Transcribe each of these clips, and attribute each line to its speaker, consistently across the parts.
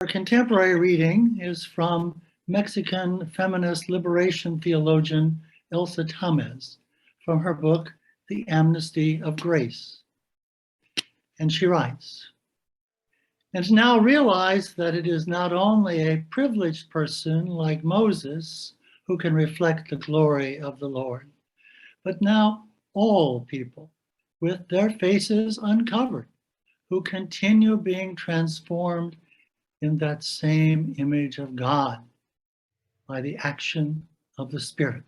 Speaker 1: Our contemporary reading is from Mexican feminist liberation theologian Elsa Tamez from her book, The Amnesty of Grace. And she writes, "And now realize that it is not only a privileged person like Moses who can reflect the glory of the Lord, but now all people with their faces uncovered who continue being transformed in that same image of God by the action of the Spirit.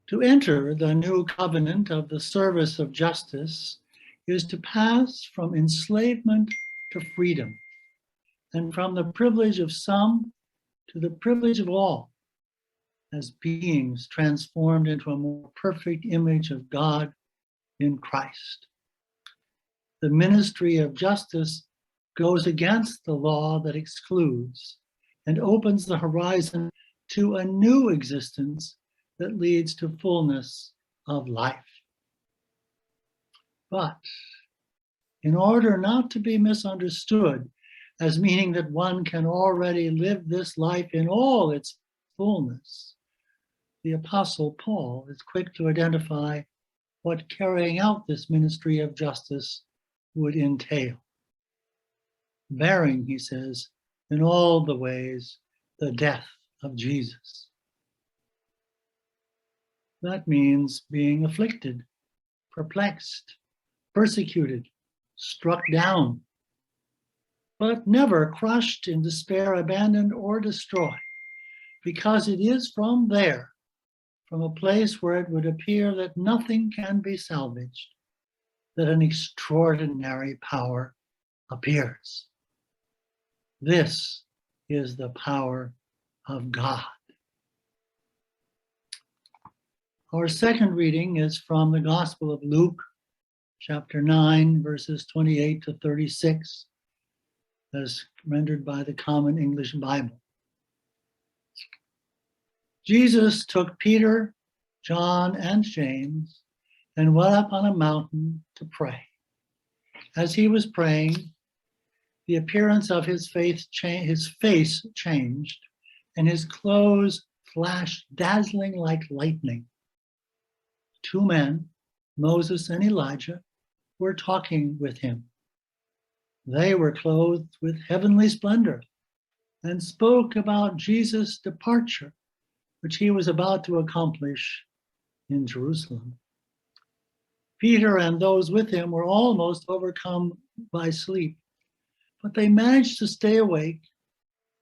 Speaker 1: To enter the new covenant of the service of justice is to pass from enslavement to freedom, and from the privilege of some to the privilege of all, as beings transformed into a more perfect image of God in Christ. The ministry of justice goes against the law that excludes and opens the horizon to a new existence that leads to fullness of life. But in order not to be misunderstood as meaning that one can already live this life in all its fullness, the Apostle Paul is quick to identify what carrying out this ministry of justice would entail. Bearing, he says, in all the ways, the death of Jesus. That means being afflicted, perplexed, persecuted, struck down, but never crushed in despair, abandoned, or destroyed, because it is from there, from a place where it would appear that nothing can be salvaged, that an extraordinary power appears. This is the power of God. Our second reading is from the Gospel of Luke, chapter 9, verses 28 to 36, as rendered by the Common English Bible. Jesus took Peter, John, and James and went up on a mountain to pray. As he was praying, the appearance of his face changed, and his clothes flashed dazzling like lightning. Two men, Moses and Elijah, were talking with him. They were clothed with heavenly splendor and spoke about Jesus' departure, which he was about to accomplish in Jerusalem. Peter and those with him were almost overcome by sleep, but they managed to stay awake,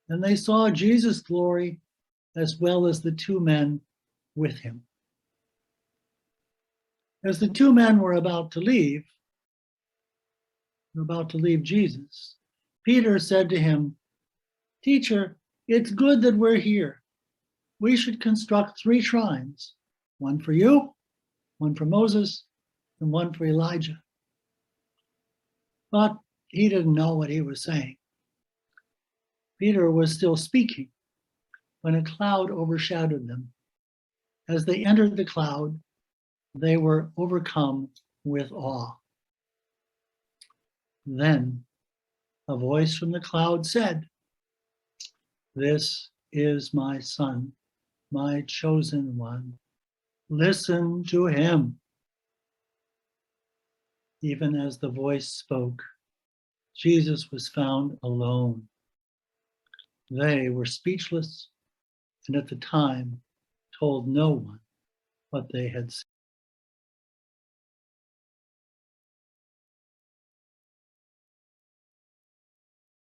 Speaker 1: and they saw Jesus' glory as well as the two men with him. As the two men were about to leave Jesus, Peter said to him, "Teacher, it's good that we're here. We should construct 3 shrines, one for you, one for Moses, and one for Elijah." But he didn't know what he was saying. Peter was still speaking when a cloud overshadowed them. As they entered the cloud, they were overcome with awe. Then a voice from the cloud said, "This is my son, my chosen one. Listen to him." Even as the voice spoke, Jesus was found alone. They were speechless, and at the time told no one what they had seen.